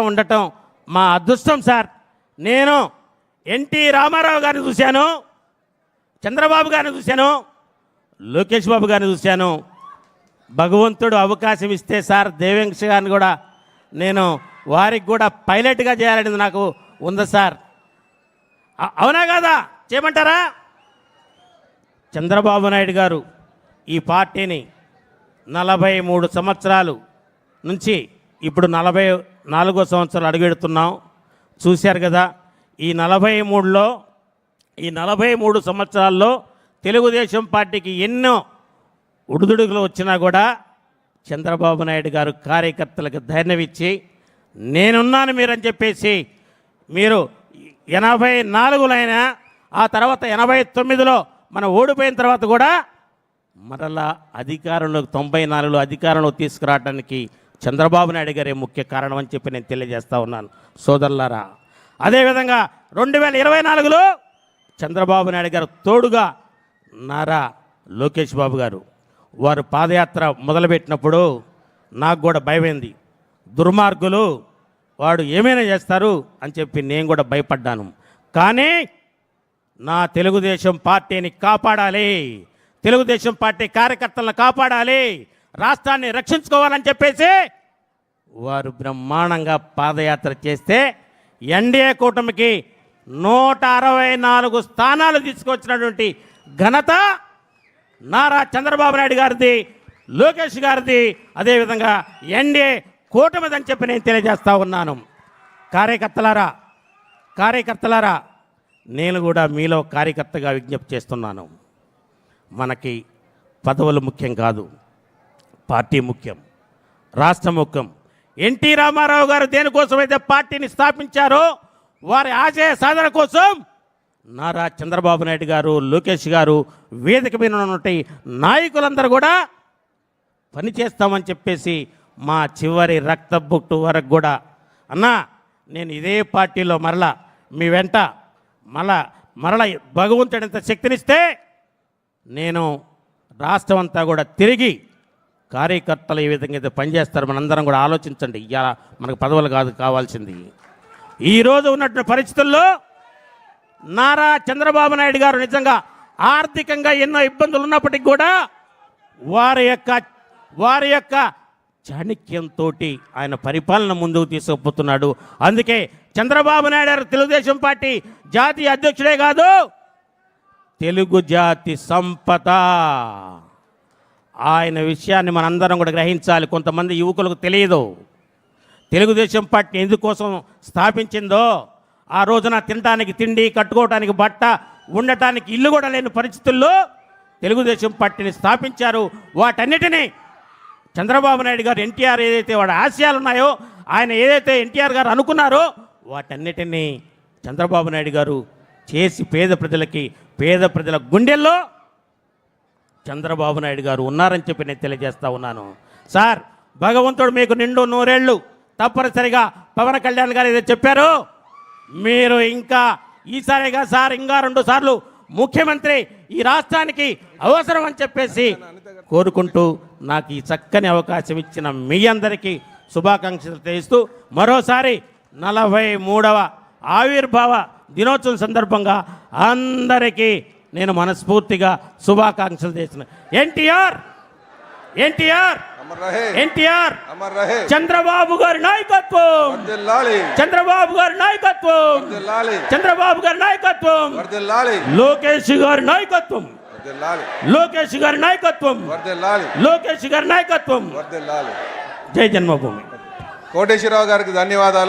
ఉండటం మా అదృష్టం సార్. నేను ఎన్టీ రామారావు గారిని చూశాను, చంద్రబాబు గారిని చూశాను, లోకేష్ బాబు గారిని చూశాను. భగవంతుడు అవకాశం ఇస్తే సార్ దేవేంశ గారిని కూడా నేను వారికి కూడా పైలట్గా చేయాలనేది నాకు ఉంది సార్. అవునా కాదా చేయమంటారా? చంద్రబాబు నాయుడు గారు ఈ పార్టీని 43 సంవత్సరాలు నుంచి ఇప్పుడు 44వ సంవత్సరాలు అడుగెడుతున్నాం. చూశారు కదా, ఈ 43 సంవత్సరాల్లో తెలుగుదేశం పార్టీకి ఎన్నో ఉడుదుడుగులు వచ్చినా కూడా చంద్రబాబు నాయుడు గారు కార్యకర్తలకు ధైర్యం ఇచ్చి నేనున్నాను మీరని చెప్పేసి, మీరు 84లో అయినా ఆ తర్వాత 89లో మనం ఓడిపోయిన తర్వాత కూడా మరలా అధికారంలో 94లో అధికారంలో తీసుకురావడానికి చంద్రబాబు నాయుడు గారే ముఖ్య కారణం అని చెప్పి నేను తెలియజేస్తా ఉన్నాను సోదరులారా. అదేవిధంగా 2024లో చంద్రబాబు నాయుడు గారు తోడుగా నారా లోకేష్ బాబు గారు వారు పాదయాత్ర మొదలుపెట్టినప్పుడు నాకు కూడా భయమైంది. దుర్మార్గులు వాడు ఏమైనా చేస్తారు అని చెప్పి నేను కూడా భయపడ్డాను. కానీ నా తెలుగుదేశం పార్టీని కాపాడాలి, తెలుగుదేశం పార్టీ కార్యకర్తలను కాపాడాలి, రాష్ట్రాన్ని రక్షించుకోవాలని చెప్పేసి వారు బ్రహ్మాండంగా పాదయాత్ర చేస్తే ఎన్డీఏ కూటమికి 164 స్థానాలు తీసుకొచ్చినటువంటి ఘనత నారా చంద్రబాబు నాయుడు గారిది, లోకేష్ గారిది, అదేవిధంగా ఎన్డీఏ కూటమిదని చెప్పి నేను తెలియజేస్తా ఉన్నాను. కార్యకర్తలారా నేను కూడా మీలో కార్యకర్తగా విజ్ఞప్తి చేస్తున్నాను. మనకి పదవులు ముఖ్యం కాదు, పార్టీ ముఖ్యం, రాష్ట్రం ముఖ్యం. ఎన్టీ రామారావు గారు దేనికోసమైతే పార్టీని స్థాపించారో వారి ఆశయ సాధన కోసం నారా చంద్రబాబు నాయుడు గారు, లోకేష్ గారు, వేదిక మీద ఉన్నటువంటి నాయకులందరూ కూడా పనిచేస్తామని చెప్పేసి మా చివరి రక్త బొట్టు వరకు కూడా అన్నా నేను ఇదే పార్టీలో మరలా మీ వెంట మరల భగవంతుడంత శక్తినిస్తే నేను రాష్ట్రం అంతా కూడా తిరిగి కార్యకర్తలు ఏ విధంగా అయితే పనిచేస్తారు మనందరం కూడా ఆలోచించండి. ఇవాళ మనకు పదవులు కాదు కావాల్సింది. ఈరోజు ఉన్నటువంటి పరిస్థితుల్లో నారా చంద్రబాబు నాయుడు గారు నిజంగా ఆర్థికంగా ఎన్నో ఇబ్బందులు ఉన్నప్పటికీ కూడా వారి యొక్క చాణక్యంతో ఆయన పరిపాలన ముందుకు తీసుకుపోతున్నాడు. అందుకే చంద్రబాబు నాయుడు గారు తెలుగుదేశం పార్టీ జాతీయ అధ్యక్షుడే కాదు, తెలుగు జాతి సంపద. ఆయన విషయాన్ని మనందరం కూడా గ్రహించాలి. కొంతమంది యువకులకు తెలియదు తెలుగుదేశం పార్టీ ఎందుకోసం స్థాపించిందో. ఆ రోజున తినడానికి తిండి, కట్టుకోవడానికి బట్ట, ఉండటానికి ఇల్లు కూడా లేని పరిస్థితుల్లో తెలుగుదేశం పార్టీని స్థాపించారు. వాటన్నిటినీ చంద్రబాబు నాయుడు గారు ఎన్టీఆర్ ఏదైతే వాడి ఆశయాలు ఉన్నాయో, ఆయన ఏదైతే ఎన్టీఆర్ గారు అనుకున్నారో వాటన్నిటినీ చంద్రబాబు నాయుడు గారు చేసి పేద ప్రజల గుండెల్లో చంద్రబాబు నాయుడు గారు ఉన్నారని చెప్పి నేను తెలియజేస్తా ఉన్నాను. సార్ భగవంతుడు మీకు నిండు 100 ఏళ్ళు తప్పనిసరిగా పవన్ కళ్యాణ్ గారు ఏదైతే చెప్పారో మీరు ఇంకా ఈసారిగా సార్ ఇంకా 2 సార్లు ముఖ్యమంత్రి ఈ రాష్ట్రానికి అవసరం అని చెప్పేసి కోరుకుంటూ నాకు ఈ చక్కని అవకాశం ఇచ్చిన మీ అందరికీ శుభాకాంక్షలు తెలియజేస్తూ మరోసారి 43వ ఆవిర్భావ దినోత్సవం సందర్భంగా అందరికీ నేను మనస్ఫూర్తిగా శుభాకాంక్షలు చేసిన ఎన్టీఆర్ చంద్రబాబు గారి నాయకత్వం, చంద్రబాబు గారి నాయకత్వం, చంద్రబాబు గారి నాయకత్వం, లోకేష్ గారి నాయకత్వం, లోకేష్ గారి నాయకత్వం, లోకేష్ గారి నాయకత్వం. జై జన్మభూమి. కోటేశ్వరరావు గారికి ధన్యవాదాలు.